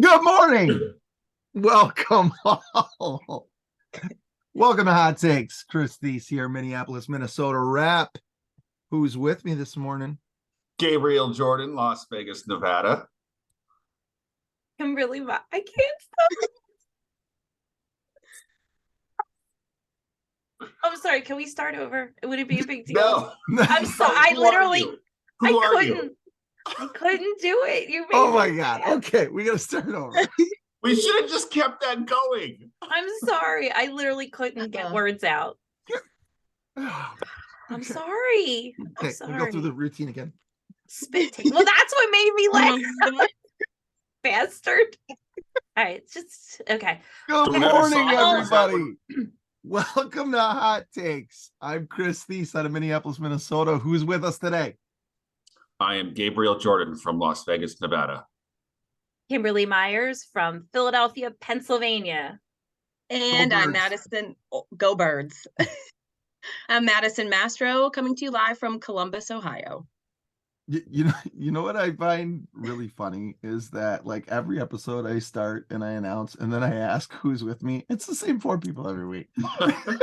Good morning. Welcome all. Welcome to Hot Takes. Chris Thies here, Minneapolis, Minnesota rep. Who's with me this morning? Gabriel Jordan, Las Vegas, Nevada. I can't stop. I'm sorry. Can we start over? Would it be a big deal? No. I'm sorry. I literally, I couldn't do it. You made Oh my me God. mad. Okay, we got to start over. We should have just kept that going. I'm sorry. I literally couldn't get words out. Oh, I'm okay. sorry. I'm Okay, sorry. we go through the routine again. Spitting. Well, that's what made me laugh. Bastard. All right, just okay. Good Do we have a morning, song? Is that everybody. Welcome to Hot Takes. I'm Chris Thies out of Minneapolis, Minnesota. Who's with us today? I am Gabriel Jordan from Las Vegas, Nevada. Kimberly Myers from Philadelphia, Pennsylvania. And Go I'm Birds. Madison. Go Birds. I'm Madison Mastro coming to you live from Columbus, Ohio. You know what I find really funny is that like every episode I start and I announce and then I ask who's with me. It's the same 4 people every week. In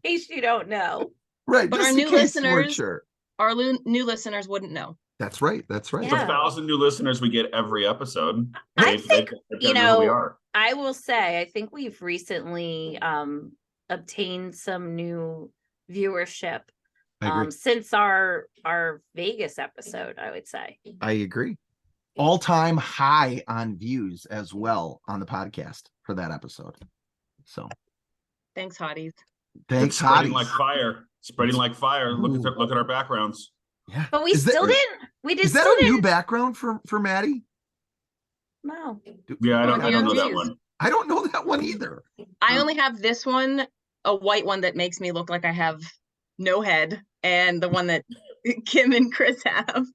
case you don't know. Right. But Just our in new case we're listeners- sure. Our new listeners wouldn't know. That's right. That's right. It's Yeah. 1,000 new listeners we get every episode. I think, they know who we are. I will say, I think we've recently obtained some new viewership I agree. since our Vegas episode, I would say. I agree. All-time high on views as well on the podcast for that episode. So Thanks, hotties. thanks, It's spreading hotties. like fire. Spreading like fire. Look at our backgrounds. Yeah. But we Is that- still didn't. We Is just that still a new didn't. background for Maddie? No. Yeah, I don't know that views. one. I don't know that one either. I only have this one, a white one that makes me look like I have no head, and the one that Kim and Chris have.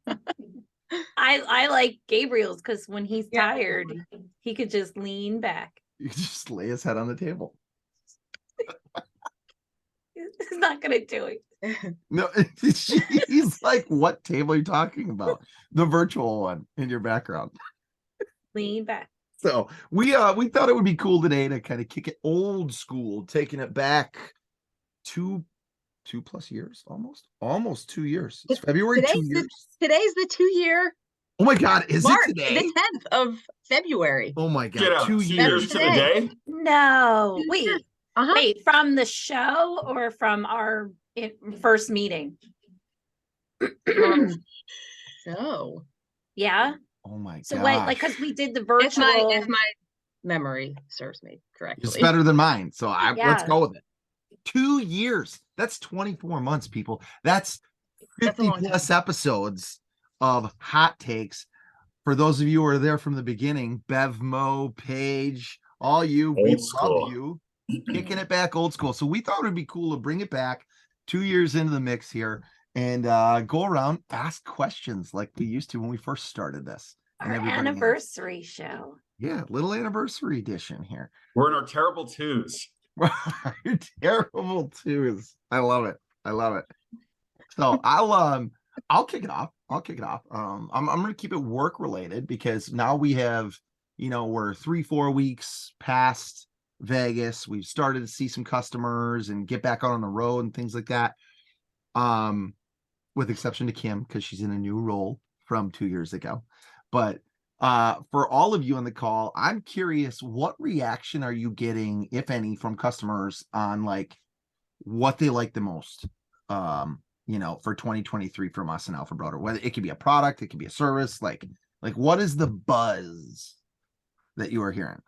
I like Gabriel's because when he's tired, he could just lean back. You can just lay his head on the table. He's not gonna do it. No, he's like, what table are you talking about? The virtual one in your background. Lean back. So we thought it would be cool today to kind of kick it old school, taking it back 2+ years, almost 2 years. It's February, 2 years. Today's the 2-year. Oh my God, is March, it today? the 10th of February. Oh my Get God, out. 2 2 years. years to the day. No, wait, Uh-huh. wait. From the show or from our first meeting? So Yeah. Oh my So God. wait, like because we did the if virtual. my memory serves me correctly. It's better than mine. So let's Yeah. go with it. 2 years. That's 24 months, people. That's That's a 50 long time. plus episodes of Hot Takes. For those of you who are there from the beginning, Bev, Mo, Paige, all you, we Old school. love you. Kicking it back old school. So we thought it would be cool to bring it back 2 years into the mix here and go around, ask questions like we used to when we first started this. And our everybody anniversary show. Yeah, little anniversary edition here. We're in our terrible twos. You're terrible too. I love it. I love it. So I'll kick it off. I'm gonna keep it work related because now we have, we're 3-4 weeks past Vegas. We've started to see some customers and get back out on the road and things like that. With exception to Kim, because she's in a new role from 2 years ago. But for all of you on the call, I'm curious, what reaction are you getting, if any, from customers on like what they like the most, for 2023 from us and Alpha Broder? Whether it could be a product, it could be a service, like what is the buzz that you are hearing?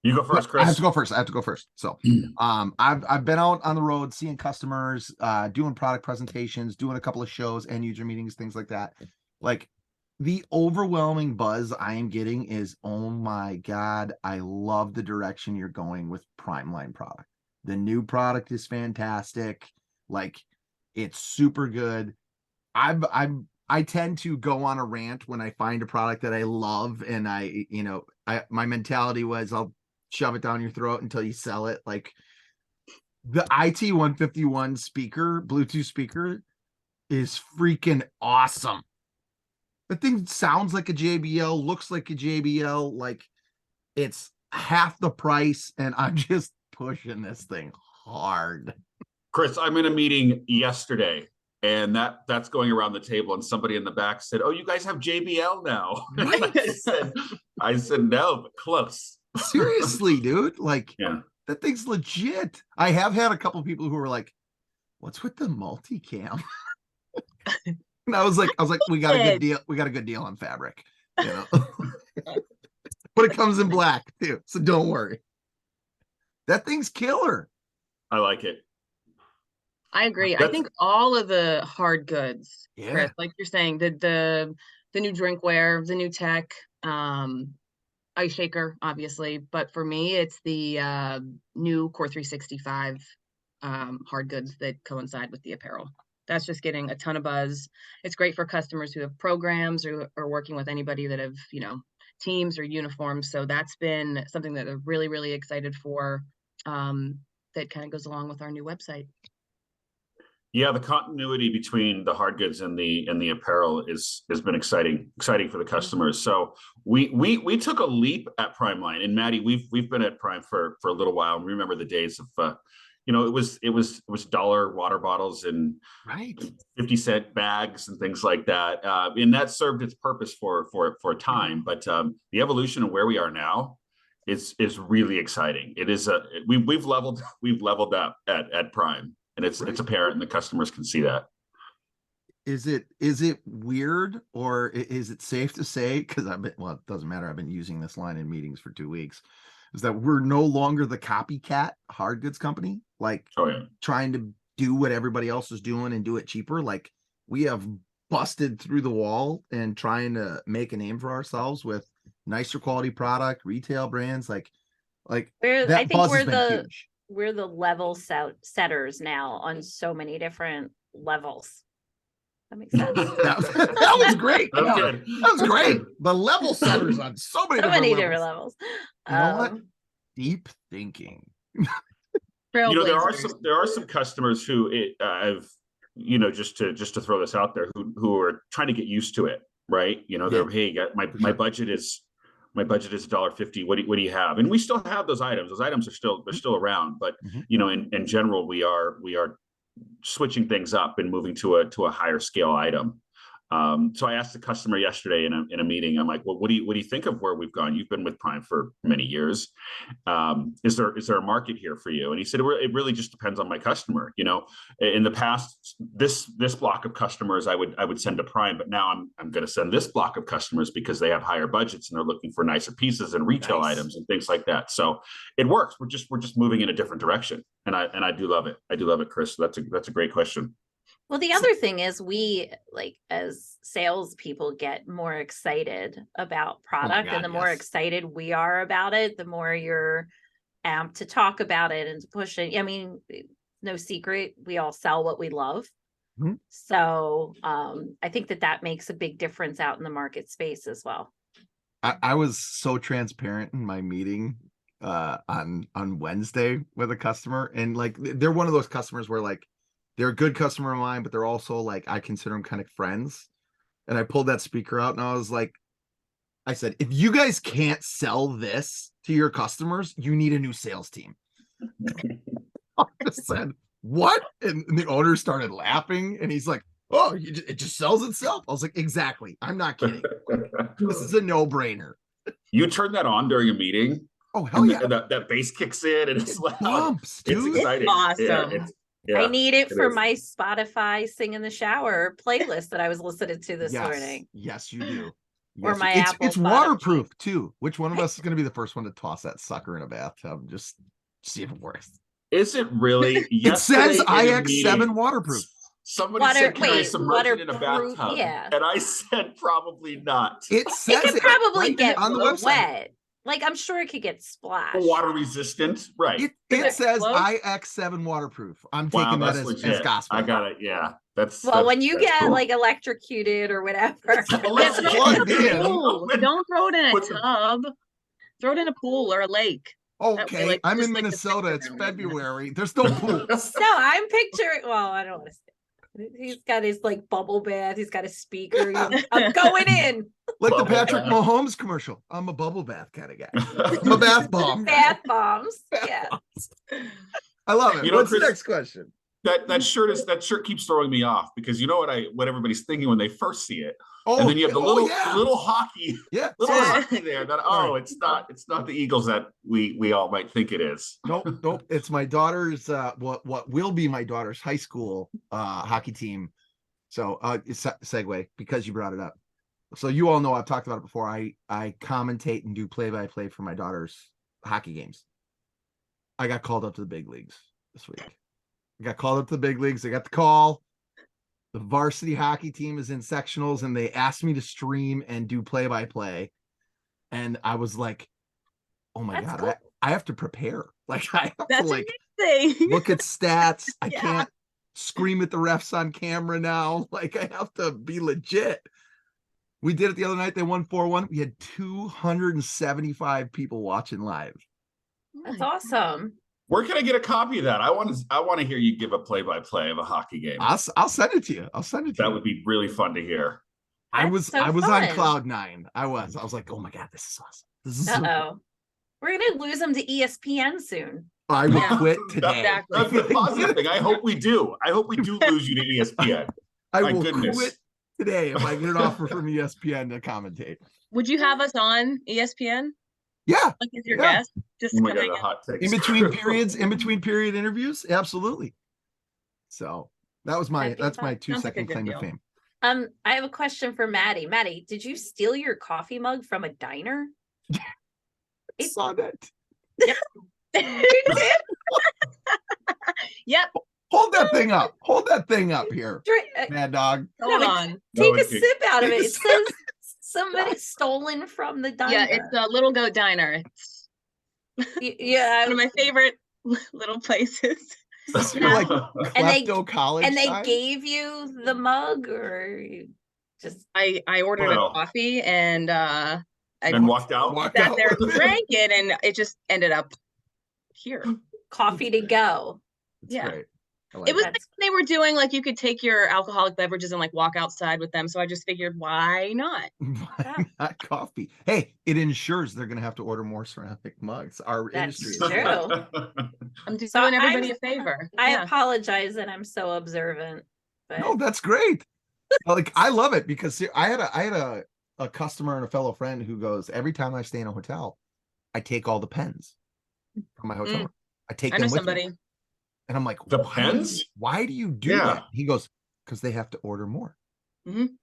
You go first, Chris. I have to go first. So I've been out on the road seeing customers, doing product presentations, doing a couple of shows and user meetings, things like that. Like the overwhelming buzz I am getting is, oh my God, I love the direction you're going with Primeline product. The new product is fantastic. Like it's super good. I tend to go on a rant when I find a product that I love, and my mentality was I'll shove it down your throat until you sell it. Like the IT151 speaker, Bluetooth speaker, is freaking awesome. The thing sounds like a JBL, looks like a JBL, like it's half the price, and I'm just pushing this thing hard. Chris, I'm in a meeting yesterday, and that's going around the table, and somebody in the back said, "Oh, you guys have JBL now." Right. I said, no, but close. Seriously, dude. Like, Yeah. that thing's legit. I have had a couple people who were like, "What's with the multicam?" And I was like, we got a good deal. We got a good deal on fabric, you know. But it comes in black too, so don't worry. That thing's killer. I like it. I agree. I That's- think all of the hard goods, Yeah. Chris, like you're saying, the new drinkware, the new tech, ice shaker, obviously. But for me, it's the new Core 365 hard goods that coincide with the apparel. That's just getting a ton of buzz. It's great for customers who have programs or are working with anybody that have, teams or uniforms. So that's been something that they're really, really excited for. That kind of goes along with our new website. Yeah, the continuity between the hard goods and the apparel has been exciting for the customers. So we took a leap at Primeline, and Maddie, we've been at Prime for a little while, and we remember the days of it was dollar water bottles and Right. 50-cent bags and things like that, and that served its purpose for a time. But the evolution of where we are now is really exciting. It is we've leveled up at Prime. And it's apparent, and the customers can see that. Is it weird, or is it safe to say, because it doesn't matter, I've been using this line in meetings for 2 weeks, is that we're no longer the copycat hard goods company, like trying to do what everybody else is doing and do it cheaper. Like, we have busted through the wall and trying to make a name for ourselves with nicer quality product, retail brands, like I that think buzz we're has been huge. we're the level setters now on so many different levels. That makes sense. That was great. That was Yeah, good. that was great. The level setters on so many different levels. You know what? Deep thinking. There are Trailblazers. some customers who have just to throw this out there who are trying to get used to it, right? They're, hey, my budget is $1.50. What do you have? And we still have those items. Those items are still around, but in general, we are switching things up and moving to a higher scale item. So I asked the customer yesterday in a meeting. I'm like, well, what do you think of where we've gone? You've been with Prime for many years. Is there a market here for you? And he said, it really just depends on my customer. In the past, this block of customers I would send to Prime, but now I'm going to send this block of customers because they have higher budgets and they're looking for nicer pieces and retail items and things like that. So it works. We're just moving in a different direction, and I do love it. I do love it, Chris. That's a great question. Well, the other thing is we, like, as salespeople, get more excited about product, and the more excited we are about it, the more you're amped to talk about it and to push it. I mean, no secret, we all sell what we love. Mhm. So I think that makes a big difference out in the market space as well. I was so transparent in my meeting on Wednesday with a customer, and like, they're one of those customers where, like, they're a good customer of mine, but they're also, like, I consider them kind of friends. And I pulled that speaker out and I said, if you guys can't sell this to your customers, you need a new sales team. I just said, what? And the owner started laughing, and he's like, oh, it just sells itself. I was like, exactly. I'm not kidding. This is a no-brainer. You turn that on during a meeting. Oh, hell yeah. That bass kicks in, and it's loud. Bumps, dude. It's exciting. Awesome. I need it for my Spotify Sing in the Shower playlist that I was listening to this morning. Yes, you do. Or my it's Apple Spotify. waterproof too. Which one of us is going to be the first one to toss that sucker in a bathtub? Just see if it works. Is it really? It says IX7 waterproof. Somebody said, can I submerge it in a bathtub? Yeah. And I said, probably not. It says It can probably right get on the website. wet. Like, I'm sure it could get splashed. Water resistant, right? It says close? IX7 waterproof. I'm taking that as gospel. I got it. Yeah, that's when you get cool. like electrocuted or whatever. Let's It's plugged in. Don't throw it in a tub. Throw it in a pool or a lake. Okay, like, I'm just in like the Minnesota. picture It's there, whatever. February. There's no pools. No, I'm picturing. Well, I don't want to say. He's got his like bubble bath. He's got a speaker. I'm going in. Like the Bubble Patrick bath. Mahomes commercial. I'm a bubble bath kind of guy. I'm a bath bomb. Bath bombs. Yeah. I love it. You know, What's Chris- the next question? That shirt keeps throwing me off because you know what everybody's thinking when they first see it. Oh, And then you have the oh, yeah. little hockey Yeah. little Sorry. hockey there that it's not the Eagles that we all might think it is. Nope. It's my daughter's what will be my daughter's high school hockey team. So segue because you brought it up. So you all know I've talked about it before. I commentate and do play-by-play for my daughter's hockey games. I got called up to the big leagues this week. I got called up to the big leagues. I got the call. The varsity hockey team is in sectionals and they asked me to stream and do play-by-play. And I was like, oh my That's God, cool. I have to prepare. Like I have to That's like amazing. look at stats. I Yeah. can't scream at the refs on camera now. Like I have to be legit. We did it the other night. They won 4-1. We had 275 people watching live. That's awesome. Where can I get a copy of that? I want to hear you give a play-by-play of a hockey game. I'll send it to you. I'll send it to That you. would be really fun to hear. I That's was so on fun. cloud nine. I was like, oh my God, this is awesome. This is so Uh-oh. We're gonna lose them to ESPN soon. I will Yeah. quit today. Exactly. That's the positive thing. I hope we do. I hope we do lose you to ESPN. I My will goodness. quit today if I get an offer from ESPN to commentate. Would you have us on ESPN? Yeah. Like as your Yeah. guest? Just Oh to my come God, hang the out? hot takes. In between period interviews, absolutely. So that's That'd be my fun. 2 Sounds like a second good claim to deal. fame. I have a question for Maddie. Maddie, did you steal your coffee mug from a diner? I saw that. Yep. Hold that thing up. Hold that thing up here, Drink, Mad Dog. Hold No, on. take a okay. sip out of Take it. a It says somebody stolen from the diner. Yeah, it's a Little Goat Diner. It's Yeah, one of my favorite little places. You're like And they- klepto college and they time? gave you the mug, or you just I ordered Well. a coffee and I And walked out. Walked sat out there with and drank it and it just ended up here. coffee to go. It's Yeah. great. I like It was That's- like they were doing like you could take your alcoholic beverages and like walk outside with them. So I just figured, why not? Why not coffee? Hey, it ensures they're gonna have to order more ceramic mugs. Our That's industry is true. I'm just So doing everybody I'm- a favor. I Yeah. apologize that I'm so observant, but No, that's great. Like I love it because I had a customer and a fellow friend who goes, every time I stay in a hotel, I take all the pens from my hotel Mm. room. I take I know them with somebody. me. And I'm like, The "Why- pens? Why do you do Yeah. that? He goes, because they have to order more. Mhm.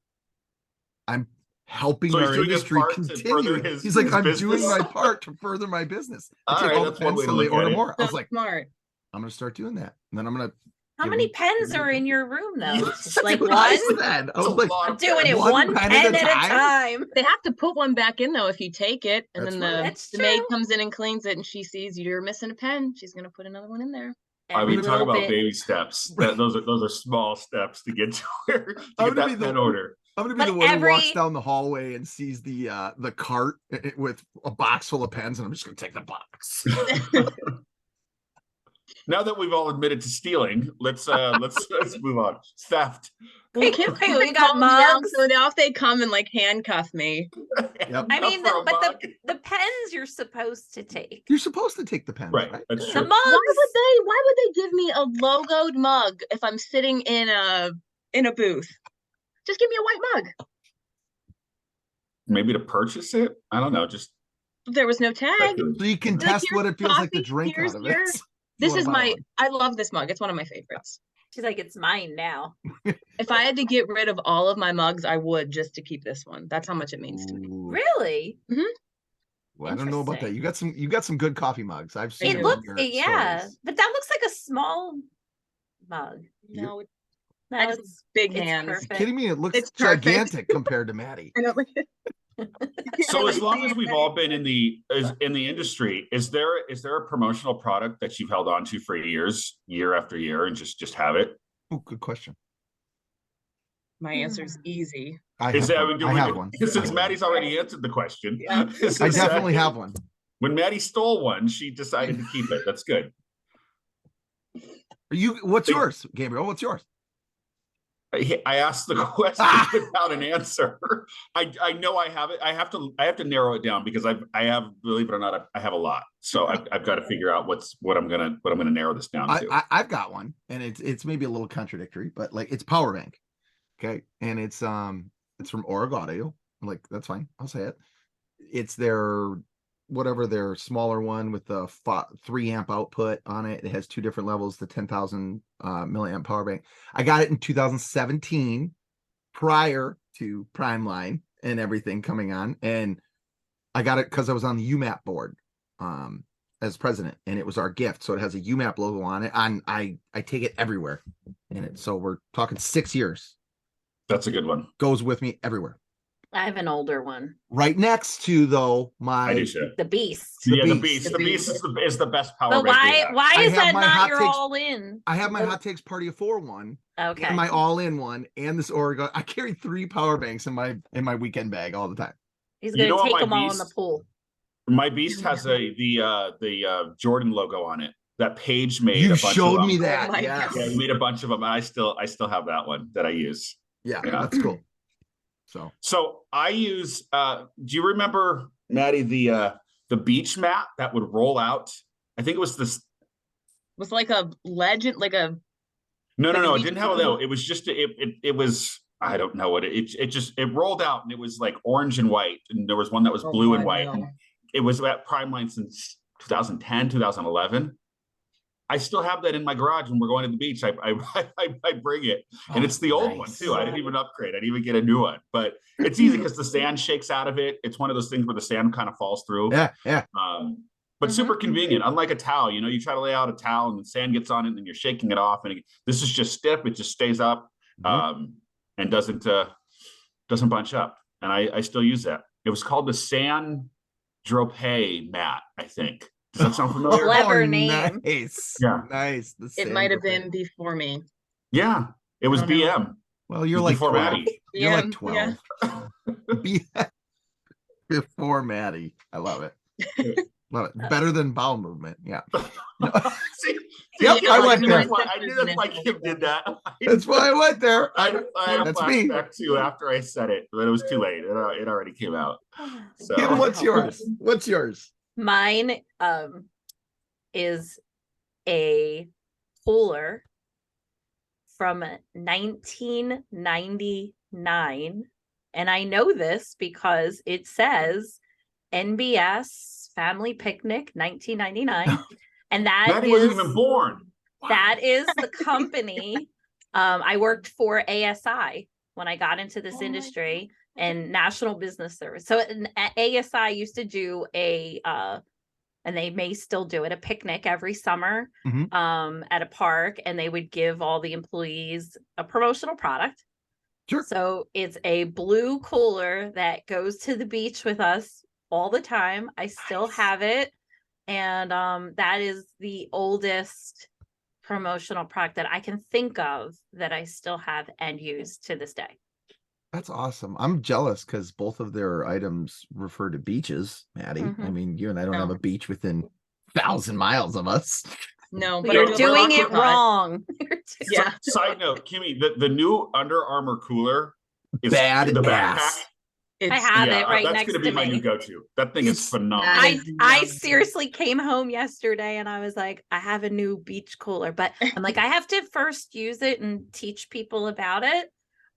I'm helping So he's our doing his industry part to further continue. his- He's like, his I'm doing business." my part to further my business. I All take right, all the that's one pens way to so they look at order it. more. I was So like, smart. I'm gonna start doing that. And then I'm gonna how give many them- pens give them are in the- your room though? That's Just like what I one? said. I That's a was like, lot I'm of doing pens. it One one pen pen at a at a time. They have to put one back in though if you take it and That's then right. That's the maid true. comes in and cleans it and she sees you're missing a pen. She's gonna put another one in there. I Every mean, talk little about bit. baby steps. Those are small steps to get to where to I'm get gonna be that the- pen order. I'm gonna be But the one who walks every- down the hallway and sees the cart with a box full of pens, and I'm just gonna take the box. Now that we've all admitted to stealing, let's move on. Theft. Wait, Kids wait, have we been got calmed down, mugs. so now if they come and like handcuff me, Yep. I mean, For a but mug. the pens you're supposed to take. You're supposed to take the pens, Right, right? that's The true. mugs. why would they give me a logoed mug if I'm sitting in a booth? Just give me a white mug. Maybe to purchase it. I don't know. Just There was no tag. So you can Like, test here's what it feels like to coffee, drink here's out of your- it. This You is wanna buy my one. I love this mug. It's one of my favorites. She's like, it's mine now. If I had to get rid of all of my mugs, I would just to keep this one. That's how much it means to me. Ooh. Really? Well, I don't know about that. Interesting. You got some good coffee mugs. I've seen It them do. in looks, your yeah, stories. but that looks like a small mug. No, No, I just it's big it's hands. perfect. Kidding me? It looks It's perfect. gigantic compared to Maddie. I know. so as long as we've all been in the industry, is there a promotional product that you've held on to for years, year after year, and just have it? Oh, good question. My answer's easy. I Is have that one. I have one. Since Maddie's already answered the question, Yeah. I definitely have one. When Maddie stole one, she decided to keep it. That's good. What's Think- yours, Gabriel? What's yours? I asked the question without an answer. I know I have it. I have to narrow it down because I have, believe it or not, I have a lot. So I've got to figure out what I'm gonna narrow this down to. I've got one, and it's maybe a little contradictory, but like it's power bank. Okay. And it's from Org Audio. Like, that's fine. I'll say it. It's their smaller one with the 3 amp output on it. It has 2 different levels, the 10,000 milliamp power bank. I got it in 2017 prior to Primeline and everything coming on. And I got it because I was on the UMAP board as president, and it was our gift. So it has a UMAP logo on it. I take it everywhere in it. So we're talking 6 years. That's a good one. Goes with me everywhere. I have an older one. Right next to though I do too. The Beast. The Beast is the best power But bank. we have. why I is have that my not hot your takes- all in? I have my Hot Takes Party of 4 one, Okay. and my all-in one, and this Oregon. I carry 3 power banks in my weekend bag all the time. He's You gonna know what take my them all in the Beast- pool. My Beast has the Jordan logo on it that Paige made. You a bunch showed of me them. that. Oh my Yes. Yeah, he made a bunch of them, and I still have that one that I use. Yeah, Yeah. that's cool. So I use. Do you remember, Maddie, the beach mat that would roll out? I think it was this. Was like a legend, like a No, Like a it beach didn't have a mat? no. It was just it was. I don't know what it rolled out, and it was like orange and white, and there was one that was blue and white. And it was at Primeline since 2010, 2011. I still have that in my garage when we're going to the beach. I bring it, and it's the old one nice. too. I didn't even upgrade. I didn't even get a new one, but it's easy because the sand shakes out of it. It's one of those things where the sand kind of falls through. Yeah. But Mhm. super convenient. Unlike a towel, you try to lay out a towel and the sand gets on it, and then you're shaking it off. And this is just stiff. It just stays up, and doesn't bunch up. And I still use that. It was called the San Tropez mat, I think. Does that sound familiar? Clever name. Nice. Yeah. Nice. it might have been before me. Yeah, it was I don't know. BM. Well, you're It was like before 12. Maddie. You're like Yeah, 12. Before Maddie. I love it. Love it. Better than bowel movement. Yeah. No, See, Yep, you I know, went there. I knew that's why Kim did that. that's why I went there. I had a that's me. flashback too after I said it, but it was too late. It already came out. So Kim, what's yours? What's yours? Mine is a cooler from 1999, and I know this because it says NBS Family Picnic 1999, and that Maddie is wasn't even born. that is the company. I worked for ASI when I got into this industry and National Business Service. So ASI used to do and they may still do it, a picnic every summer at a park, and they would give all the employees a promotional product. Sure. So it's a blue cooler that goes to the beach with us all the time. I still have it. And that is the oldest promotional product that I can think of that I still have and use to this day. That's awesome. I'm jealous because both of their items refer to beaches, Maddie. I mean, you and I don't have a beach within 1,000 miles of us. No, but You're I do doing have a it Aquapod. wrong. Yeah. Side note, Kimmy, the new Under Armour cooler is Bad the ass. backpack. I have it right that's next gonna be to my new me. go-to. That thing is It's- phenomenal. I seriously came home yesterday and I was like, I have a new beach cooler, but I'm like, I have to first use it and teach people about it.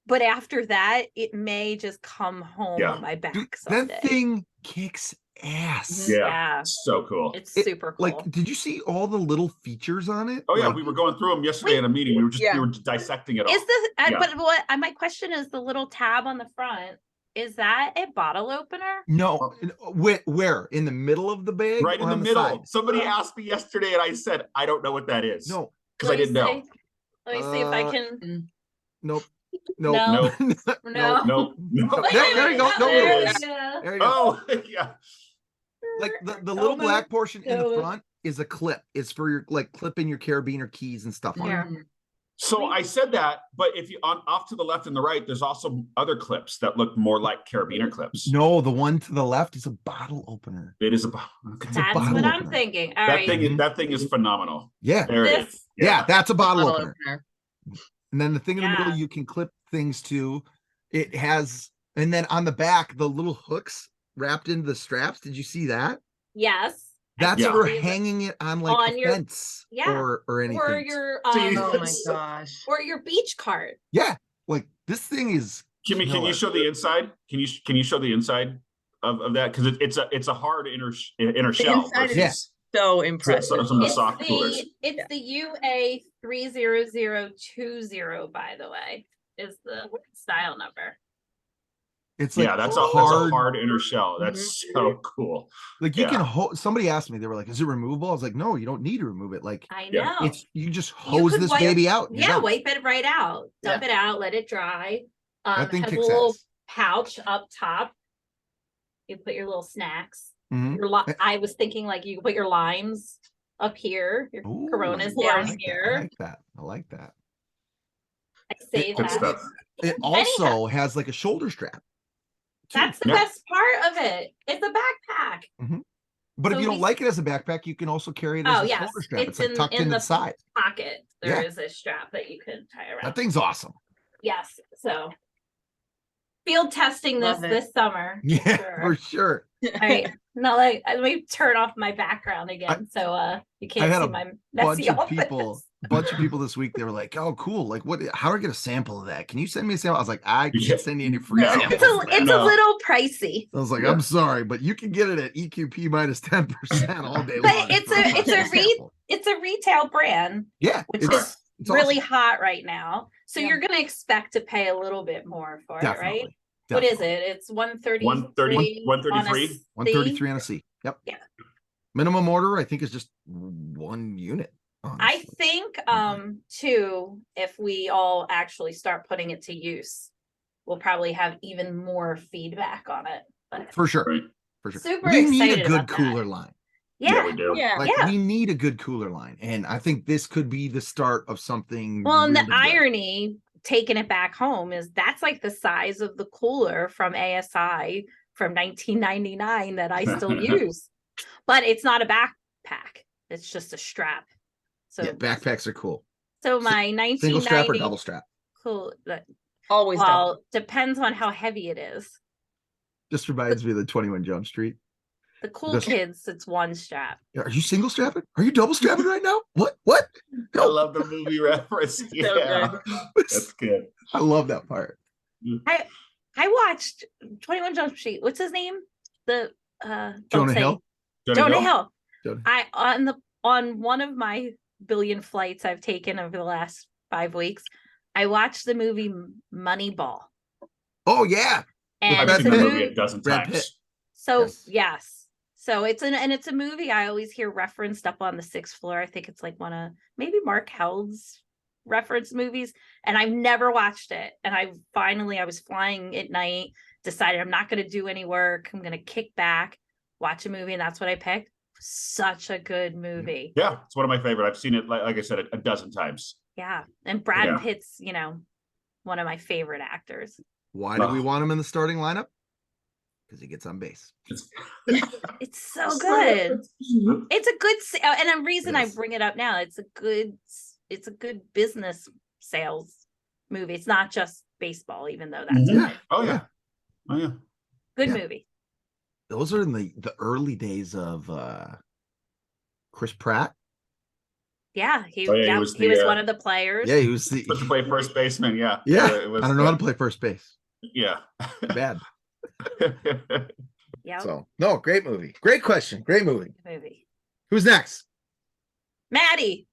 But after that, it may just come home Yeah. on my back Dude, someday. that thing kicks ass. Yeah. Yeah, So cool. it's It- super cool. Like, did you see all the little features on it? Oh yeah, Like, we were going through them yesterday in a meeting. We were just Yeah. we were dissecting it all. Is this, Yeah. but what my question is, the little tab on the front, is that a bottle opener? no, where? In the middle of the bag? Right in or the on middle. side? Somebody asked me yesterday, and I said I don't know what that is. No, because I didn't know. Let me see if I can. nope. No. Nope. No. No, no. There you go. No, There there it it is. is. There you go. Oh yeah. Like the little my black portion in the God. front is a clip. It's for your like clipping your carabiner keys and stuff on it. Here. So I said that, but if you off to the left and the right, there's also other clips that look more like carabiner clips. No, the one to the left is a bottle opener. It is a It's a That's bottle what I'm opener. thinking. All that right. thing. That thing is phenomenal. Yeah. There it is. This Yeah, that's a bottle Bottle opener. opener. And then the thing in the middle Yeah. you can clip things to. It has, and then on the back, the little hooks wrapped into the straps. Did you see that? Yes. I That's Yeah. for believe it. hanging it on like On a your- fence yeah, or anything. Or your See, Oh my That's- gosh. or your beach cart. Yeah, like this thing is Kimmy, can you killer. show the inside? Can you show the inside of that? Because it's a hard inner shell inside is versus So some impressive. of the It's soft coolers. it's the UA 30020, by the way, is the style number. It's like Yeah, that's a hard inner shell. That's so cool. Like you Yeah. can hold. Somebody asked me, they were like, "Is it removable?" I was like, "No, you don't need to remove it. Like I Yeah. know. it's you just You hose could this wipe- baby out. and you're Yeah, done. wipe it right out. Dump it out, let it dry. That thing Has a kicks little ass. pouch up top. You put your little snacks. Mhm. I was thinking like you put your limes up here, your Ooh, Coronas I down like that. here. I like that. I like that. I say Good that. stuff. It also has like a shoulder strap. too. That's the Yeah. best part of it. It's a backpack But if so you don't we- like it as a backpack, you can also carry it as Oh, a yes. shoulder strap. It's It's like in- tucked in into the- the side. pocket. There Yeah. is a strap that you can tie around. That thing's awesome. Yes. So field testing Love it. this summer. Yeah, Sure. for sure. All right. Now let me turn off my background again so you can't had see a my Bunch messy of people, office. bunch of people this week, they were like, "Oh, cool! Like, what? How do I get a sample of that? Can you send me a sample?" I was like, "I Yeah. can't send you any free No. samples." It's a of that." it's No. a little pricey. I was like, Yeah. "I'm sorry, but you can get it at EQP minus 10% all day But long." it's for a- it's a free re- sample. It's a retail brand, Yeah, which it's, is it's really awesome. hot right now. So Yeah. you're gonna expect to pay a little bit more for it, right? Definitely. What is it? It's 133. 133? 133 on a C. Yep. Yeah. Minimum order, I think, is just one unit. I honestly. think Okay. too, if we all actually start putting it to use, we'll probably have even more feedback on it. But For sure. Right. For sure. Super We need excited a good about that. cooler line. yeah. we do. Yeah. Like Yeah. we need a good cooler line. And I think this could be the start of something. Well, and the really good. irony, taking it back home, is that's like the size of the cooler from ASI from 1999 that I still use. But it's not a backpack. It's just a strap. So Yeah, backpacks are cool. so my Single strap or 1990 double strap? cool. Always double. Well, depends on how heavy it is. Just reminds me of the 21 Jump Street. The cool This- kids, it's one strap. Are you single strapping? Are you double strapping right now? What? What? I No. love the movie reference. Yeah, that's good. I love that part. I watched 21 Jump Street. What's his name? The don't Jonah say- Hill? Jonah Hill. Jonah- I on one of my billion flights I've taken over the last 5 weeks, I watched the movie Moneyball. Oh yeah. And Brad it's a Pitt. movie movie. a dozen Brad times. Pitt. So Yes. yes. So it's a movie I always hear referenced up on the 6th floor. I think it's like one of maybe Mark Held's reference movies. And I've never watched it. And I was flying at night, decided I'm not going to do any work. I'm going to kick back, watch a movie. And that's what I picked. Such a good movie. Yeah, it's one of my favorite. I've seen it, like I said, a dozen times. Yeah. And Brad Yeah. Pitt's, one of my favorite actors. Why do we Oh. want him in the starting lineup? Because he gets on base. It's so good. It's a good and a reason I Yes. bring it up now. It's a good business sales movie. It's not just baseball, even though that's Mhm. Yeah. Oh yeah. Oh yeah. good Yeah. movie. Those are in the early days of Chris Pratt. Yeah, he Oh, yeah, he yeah, was he was the, one of the players. Yeah, he was the Supposed to play first baseman. Yeah. Yeah, It was I don't know how to good. play first base. Yeah. Bad. Yeah, So no, great movie. Great question. Great movie. good movie. Who's next? Maddie.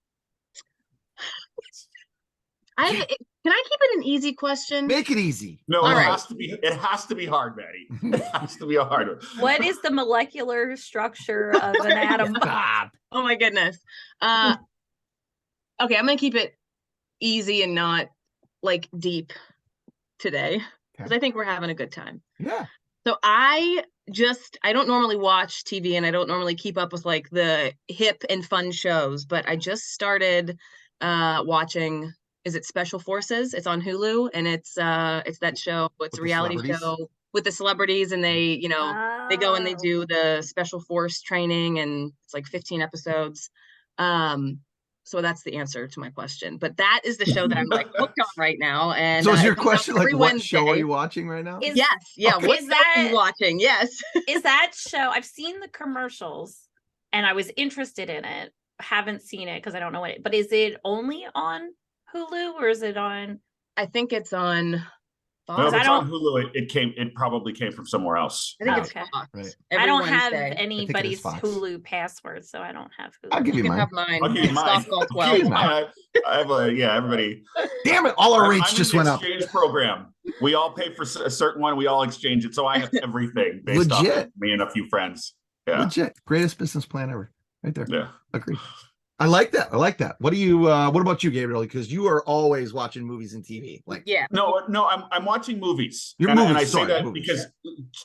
Can I keep it an easy question? Make it easy. No, All it right. has to be. It has to be hard, Maddie. It has to be a hard one. What is the molecular structure of an atom? Stop. Oh my goodness. Okay, I'm gonna keep it easy and not like deep today because Okay. I think we're having a good time. Yeah. So I don't normally watch TV and I don't normally keep up with like the hip and fun shows, but I just started watching, is it Special Forces? It's on Hulu and it's that show. It's With a the reality celebrities? show with the celebrities and they go and they do the special force training and it's like 15 episodes. So that's the answer to my question. But that is the show that I'm like hooked on right now. And So is your it comes out question like, every what show are Wednesday. you watching right now? Is- Yes, yeah. Okay. What Is show are you that- watching? Yes. Is that show? I've seen the commercials and I was interested in it. Haven't seen it because I don't know but is it only on Hulu or is it on? I think it's on Fox. No, if I it's on don't- Hulu, it probably came from somewhere else. I think Oh, it's okay. Fox. Right. Every I don't have Wednesday. anybody's Fox. Hulu password, so I don't have Hulu. I'll give You you can mine. have mine. I'll give you It's mine. Softball I'll give 12. you mine. I have everybody. Damn it, all our I'm rates in just the went up. exchange program. We all pay for a certain one. We all exchange it. So I have everything based off Legit. of me and a few friends. Yeah. Legit. Greatest business plan ever. Right there. Yeah. Agree. I like that. What do you what about you, Gabriel? Because you are always watching movies and TV. Like Yeah. No, I'm watching movies. Your and, movies, and I say sorry, that movies. because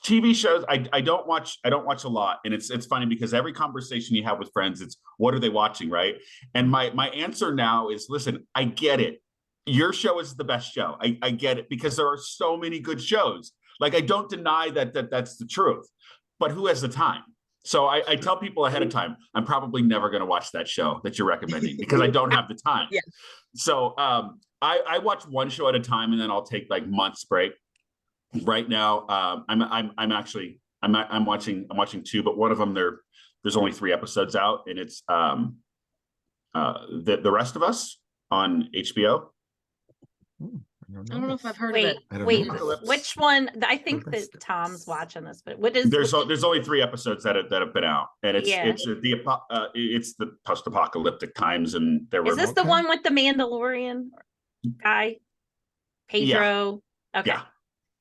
TV shows I don't watch a lot. And it's funny because every conversation you have with friends, it's what are they watching, right? And my answer now is listen, I get it. Your show is the best show. I get it because there are so many good shows. Like I don't deny that's the truth. But who has the time? So I tell people ahead of time, I'm probably never going to watch that show that you're recommending because I don't have the time. Yeah. So I watch one show at a time and then I'll take like months break. Right now, I'm watching two, but one of them there's only 3 episodes out, and it's the Rest of Us on HBO. I don't know if I've heard of Wait, it. I don't wait, know. which one? I think that Rest of Tom's Us. watching this, but what is There's only 3 episodes that have been out, and it's Yeah. it's the post-apocalyptic times, and there were is this the Okay. one with the Mandalorian guy? Pedro. Okay. Yeah.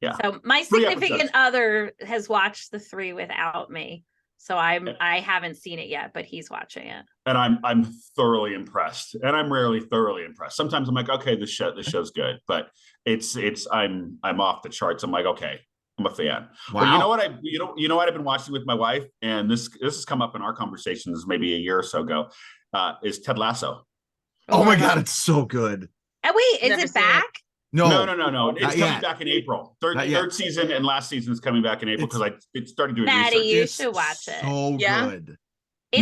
Yeah. So my 3 significant episodes. other has watched the 3 without me. So I haven't seen it yet, but he's watching it. And I'm thoroughly impressed, and I'm rarely thoroughly impressed. Sometimes I'm like, okay, this show's good, but I'm off the charts. I'm like, okay, I'm a fan. Wow. But you know what I've been watching with my wife, and this has come up in our conversations maybe a year or so ago, is Ted Lasso. Oh my god, it's so good. Oh wait, is Never it seen it. back? No, No. It's Not coming yet. back in April. Not yet. Third season and last season is coming back in April because it started doing Maddie, research. you It's should watch it. So Yeah. good.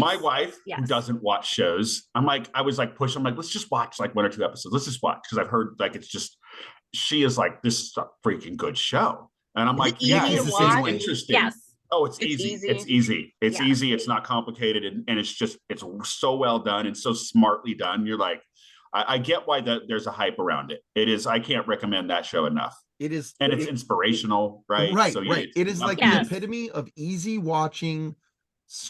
My It's- wife, who yes. doesn't watch shows, I was like pushing. I'm like, let's just watch like 1 or 2 episodes. Let's just watch because I've heard like it's just. She is like, this is a freaking good show, and I'm Is like, it yeah, easy this to is watch? interesting. Yes. Oh, it's It's easy. easy? It's easy. It's Yeah. easy. It's not complicated, and it's so well done and so smartly done. You're like, I get why there's a hype around it. It is. I can't recommend that show enough, It is and it's inspirational, right? Right, So right. It is like Yes. the epitome of easy watching,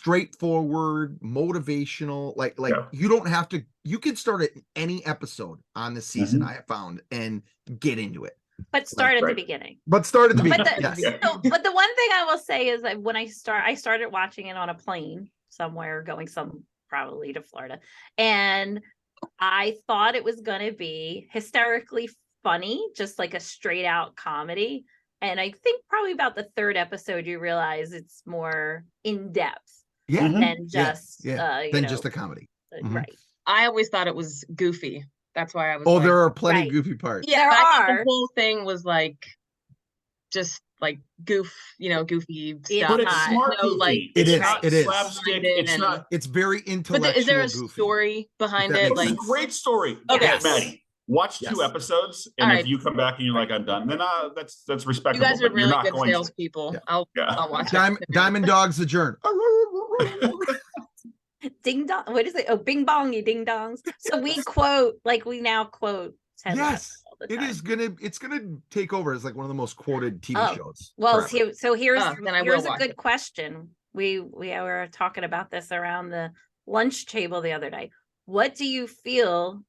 straightforward, motivational. Like Yeah. you don't have to. You can start at any episode on the season. Mhm. I have found and get into it. But start at the Right. beginning. But start at the But beginning. the, Yes. Yeah. but the one thing I will say is that when I started watching it on a plane somewhere going probably to Florida. And I thought it was going to be hysterically funny, just like a straight out comedy. And I think probably about the 3rd episode, you realize it's more in depth Yeah. Mhm. than just, Than just a comedy. Mhm. right. I always thought it was goofy. That's why I was Oh, like, there are plenty Right. of goofy parts. yeah, There but I thought are. the whole thing was like just like goofy It's stuff. But it's not. smart No, goofy. like, It It's is, not it is. slapstick. It's And- not. It's very But intellectual. is there a goofy. story behind that it? makes It's Like, a great story. Okay. Yes. Maddie, watch Yes. 2 episodes, and All if right. you come back and you're like, I'm done, then that's you respectable. guys are but you're really not good going to. salespeople. Yeah. I'll Yeah. watch it. Diamond Dogs Adjourn. Ding dong. What is it? Oh, bing bongy ding dongs. So we now quote Ted Lasso Yes. all the It time. is it's gonna take over as like one of the most quoted TV Oh, shows. Well, forever. here's then I will here's a watch good it. question. We were talking about this around the lunch table the other day. What do you feel?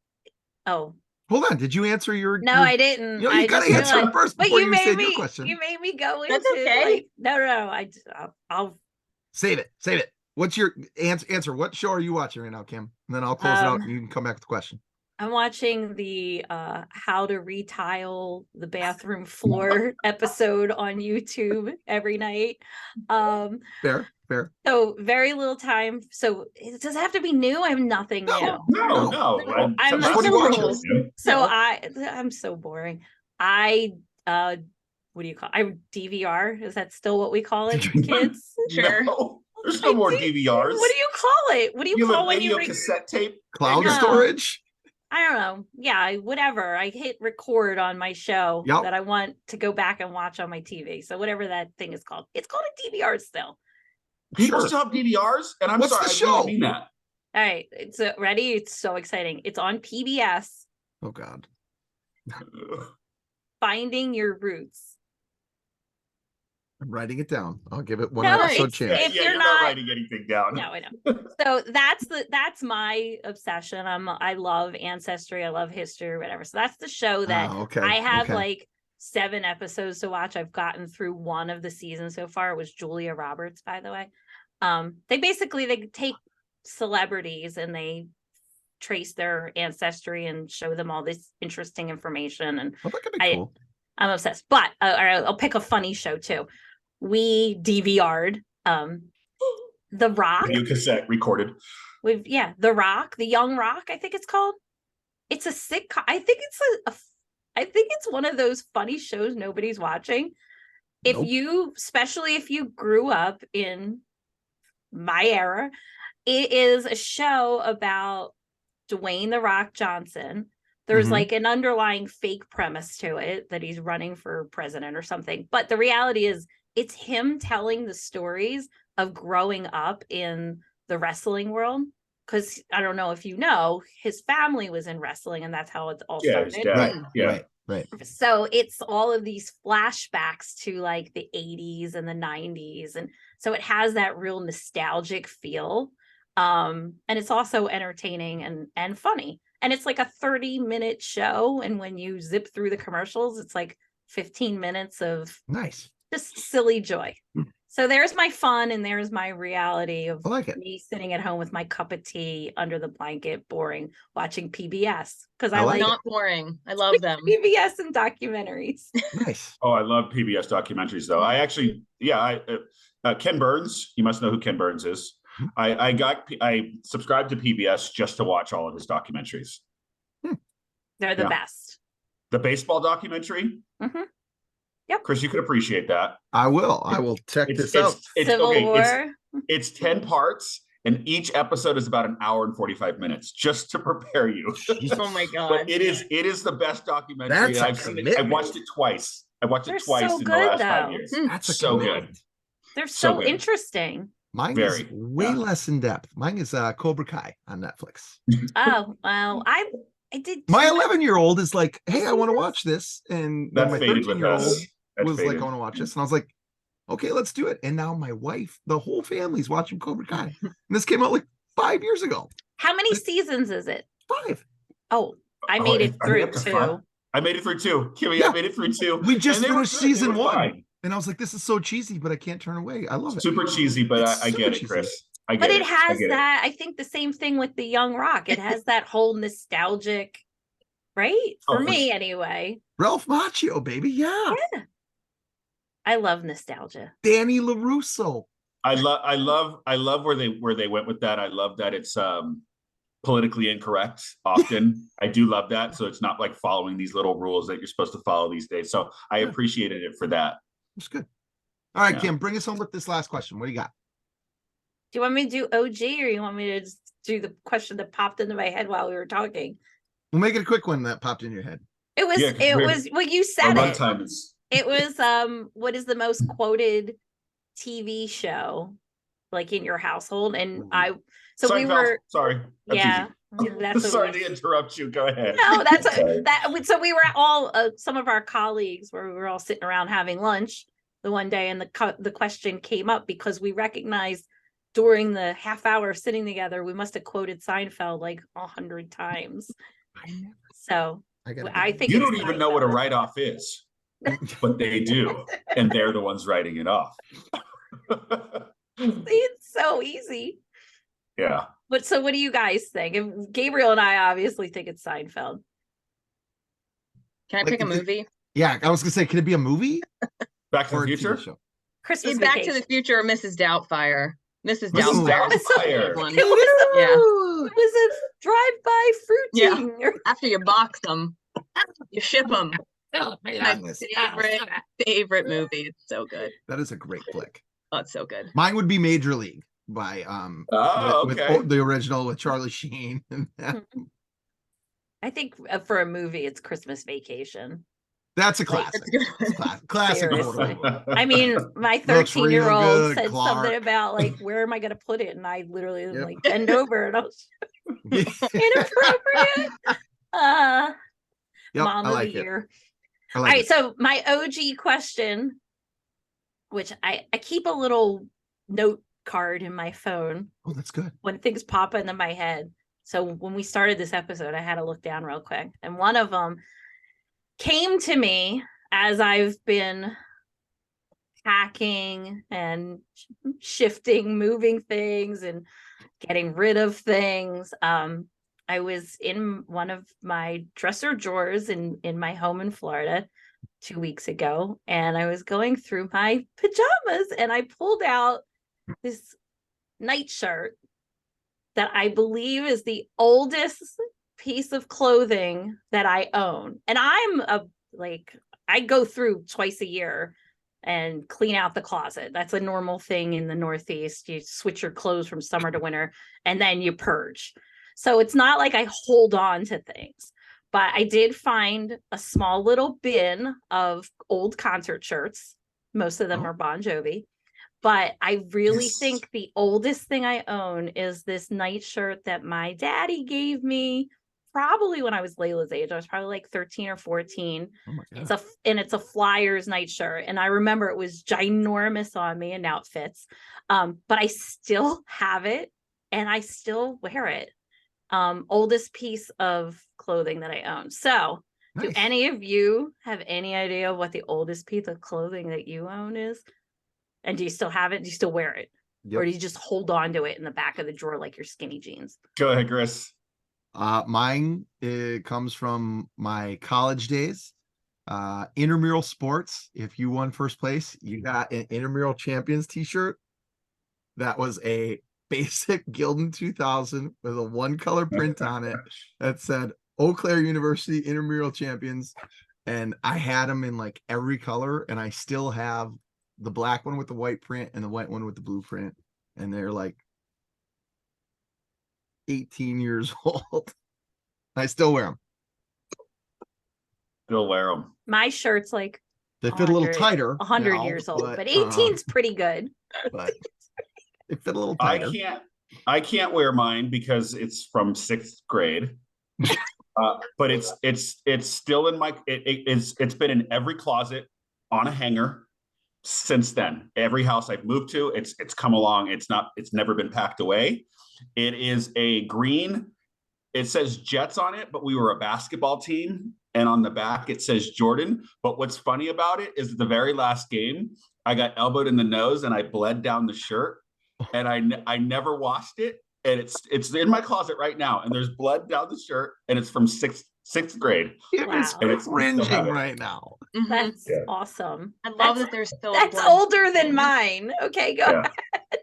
Oh Hold on, did you answer your? no, your, I didn't. You know, I you gotta just answer it realized- first But before you you made say me. your question. You made me go into That's okay. like no. I'll Save it. What's your answer? What show are you watching right now, Kim? And then I'll close it out and you can come back with the question. I'm watching the how to retile the bathroom floor episode on YouTube every night. Fair. So very little time. So does it have to be new? I have nothing No. new. No. I'm Sometimes what are you watching? it's new. So No. I'm so boring. I what do you call I DVR? Is that still what we call it, kids? Sure. No. There's no more DVRs. What do you call it? What do you You have call a when video you cassette tape? Cloud No. storage. I don't know. Yeah, whatever. I hit record on my show Yep. that I want to go back and watch on my TV. So whatever that thing is called, it's called a DVR still. People Sure. still have DVRs, and I'm What's sorry, the I show? really mean that. All right, it's ready. It's so exciting. It's on PBS. Oh God. Finding Your Roots. I'm writing it down. I'll give it one No, episode it's- chance. if you're not not- writing anything down. No, I know. So that's my obsession. I love ancestry. I love history, whatever. So that's the show that Okay. I have okay. like 7 episodes to watch. I've gotten through one of the seasons so far. It was Julia Roberts, by the way. They take celebrities and they trace their ancestry and show them all this interesting information. And Well, that could be cool. I'm obsessed. But I'll pick a funny show too. We DVR'd The Rock. Video cassette recorded. The Rock, The Young Rock, I think it's called. It's a sitcom. I think it's one of those funny shows nobody's watching. If Nope. you, especially if you grew up in my era, it is a show about Dwayne The Rock Johnson. There's Mhm. like an underlying fake premise to it that he's running for president or something. But the reality is it's him telling the stories of growing up in the wrestling world. Because I don't know if you know, his family was in wrestling and that's how it all Yeah, his started. dad. Right. Yeah. Right. So it's all of these flashbacks to like the 80s and the 90s. And so it has that real nostalgic feel. And it's also entertaining and funny. And it's like a 30-minute show. And when you zip through the commercials, it's like 15 minutes of Nice. just silly joy. Hmm. So there's my fun and there's my reality of I like it. me sitting at home with my cup of tea under the blanket, boring, watching PBS. Because I I like like it. Not boring. I love them. PBS and documentaries. Nice. Oh, I love PBS documentaries, though. I actually, Ken Burns. You must know who Ken Burns is. I subscribed to PBS just to watch all of his documentaries. They're the Yeah. best. The baseball documentary. Mhm. Yep. Chris, you could appreciate that. I will. I will check this out. Civil okay, War. It's 10 parts, and each episode is about an hour and 45 minutes, just to prepare you. Oh my But god. it is the best documentary. That's and a I've seen it. I commitment. watched it twice. I watched They're it twice so in the good, last 5 though. years. That's a So commitment. good. They're So so good. interesting. Mine Very, is way yeah. less in depth. Mine is Cobra Kai on Netflix. Oh, well, I did. My two- 11-year-old is like, "Hey, I want to watch this," and then That my faded with 13-year-old us. That was like, faded. "I want to watch this," and I was like, "Okay, let's do it." And now my wife, the whole family's watching Cobra Kai, and this came out like 5 years ago. How many seasons is it? 5. Oh, I Oh, made it I through up to two. 5. I made it through 2. Kimmy, Yeah. I made it through 2. We just And they were finished good. They season were 1, fine. and I was like, "This is so cheesy, but I can't turn away. I love it." Super cheesy, but It's I super get it, cheesy. Chris. I get But it. it I has get it. that. I think the same thing with the Young Rock. It has that whole nostalgic, right? Oh, For for me, sure. anyway. Ralph Macchio, baby, yeah. I love nostalgia. Danny LaRusso. I love where they went with that. I love that it's politically incorrect often. I do love that. So it's not like following these little rules that you're supposed to follow these days. So I Yeah. appreciated it for that. It's good. All right, Yeah. Kim, bring us home with this last question. What do you got? Do you want me to do OG or you want me to just do the question that popped into my head while we were talking? We'll make it a quick one that popped in your head. It was, Yeah, 'cause it we're- was, well, you Our said it. runtime is It was, what is the most quoted TV show like in your household? And so we Seinfeld. were, Sorry. That's yeah, easy. that's what it Sorry was. to interrupt you. Go ahead. No, that's Sorry. so we were all some of our colleagues where we were all sitting around having lunch the one day, and the question came up because we recognized during the half hour of sitting together we must have quoted Seinfeld like 100 times. So I think You it's don't even know what a Seinfeld. write-off is, but they do, and they're the ones writing it off. It's so easy. Yeah. But so what do you guys think? And Gabriel and I obviously think it's Seinfeld. Can I Like, pick a is it- movie? Yeah, I was gonna say, could it be a movie Back to or the a TV Future. show? Christmas Back to Vacation. the Future or Mrs. Doubtfire? Mrs. Mrs. Doubtfire. Doubtfire. One. It was Yeah. it was a drive-by Yeah. fruiting. After you box them, you ship them. Oh, My favorite movie. It's so good. That is a great flick. Oh, it's so good. Mine would be Major League. by with okay. the original with Charlie Sheen. I think for a movie, it's Christmas Vacation. That's a Like, classic. That's a good It's a one. classic Seriously. quotable. I mean, my Looks real 13-year-old good, said something Clark. about like, where am I going to put it? And I literally Yep. like bend over and I was inappropriate. Yep, Mom I of like the it. year. I All like right, it. so my OG question, which I keep a little note card in my phone Oh, that's good. when things pop into my head. So when we started this episode, I had to look down real quick. And one of them came to me as I've been hacking and shifting, moving things and getting rid of things. I was in one of my dresser drawers in my home in Florida 2 weeks ago, and I was going through my pajamas and I pulled out this nightshirt that I believe is the oldest piece of clothing that I own. And I go through twice a year and clean out the closet. That's a normal thing in the Northeast. You switch your clothes from summer to winter and then you purge. So it's not like I hold on to things, but I did find a small little bin of old concert shirts. Most of them are Bon Jovi. But I really think the oldest thing I own is this nightshirt that my daddy gave me probably when I was Layla's age. I was probably like 13 or 14. Oh my God. It's a Flyers nightshirt. And I remember it was ginormous on me and now it fits. But I still have it and I still wear it. Oldest piece of clothing that I own. So do Nice. any of you have any idea what the oldest piece of clothing that you own is? And do you still have it? Do you still wear it? Yep. Or do you just hold on to it in the back of the drawer like your skinny jeans? Go ahead, Chris. Mine comes from my college days. Intramural sports. If you won first place, you got an intramural champions t-shirt. That was a basic Gildan 2000 with a one color print on it that said Eau Claire University intramural champions. And I had them in like every color, and I still have the black one with the white print and the white one with the blue print. And they're like 18 years old. I still wear them. Still wear them. My shirt's like They fit a little tighter. 100 now, years old, but 18's pretty good. But they fit a little tighter. I can't wear mine because it's from 6th grade. But it's still in my it's been in every closet on a hanger since then. Every house I've moved to, it's come along. It's never been packed away. It is a green. It says Jets on it, but we were a basketball team, and on the back it says Jordan. But what's funny about it is the very last game, I got elbowed in the nose and I bled down the shirt, and I never washed it, and it's in my closet right now, and there's blood down the shirt, and it's from sixth grade. It's Wow. cringing right now. That's awesome. I love that there's still That's blood. older than mine. Okay, go Yeah. ahead.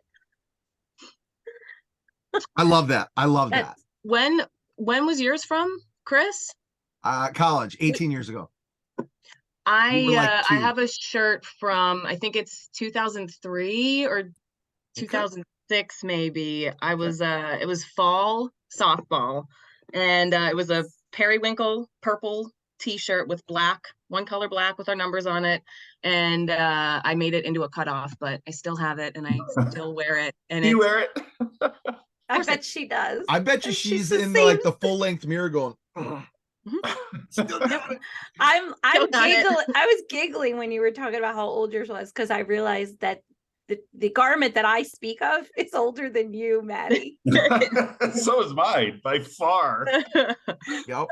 I love that. I love that. When was yours from, Chris? College, 18 years ago. I were like I 2. have a shirt from, I think it's 2003 or 2006 maybe. I was it was fall softball, and it was a periwinkle purple t-shirt with one color black with our numbers on it, and I made it into a cutoff, but I still have it and I still wear it. And Do you it's, wear it? I bet she does. I bet you And she's the in same. like the full length mirror going, still got it. I'm Still got it. giggling. I was giggling when you were talking about how old yours was because I realized that the garment that I speak of is older than you, Maddie. So is mine by far. Yep.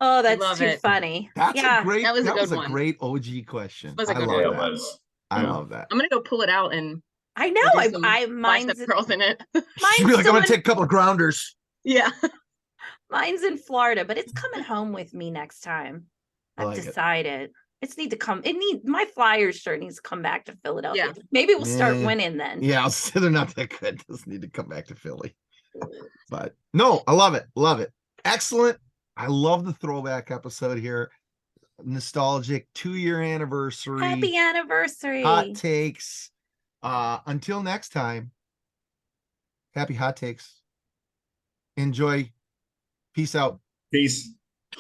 Oh, that's love too it. funny. That's Yeah. a great, That was a that good was a one. great OG question. Was a I good love one. Yeah, that. it was. I Yeah. love that. I'm gonna go pull it out and I know. do some mine's bicep curls in it. She'd mine's be like, I'm still gonna in, take a couple of grounders. Yeah. mine's in Florida, but it's coming home with me next time. I I've like it. decided. My Flyers shirt needs to come back to Philadelphia. Yeah. Maybe we'll start Yeah. winning then. Yeah, I'll say they're not that good. Doesn't need to come back to Philly. But no, I love it. Love it. Excellent. I love the throwback episode here. Nostalgic 2-year anniversary. Happy anniversary. Hot takes. Until next time, happy hot takes. Enjoy. Peace out. Peace.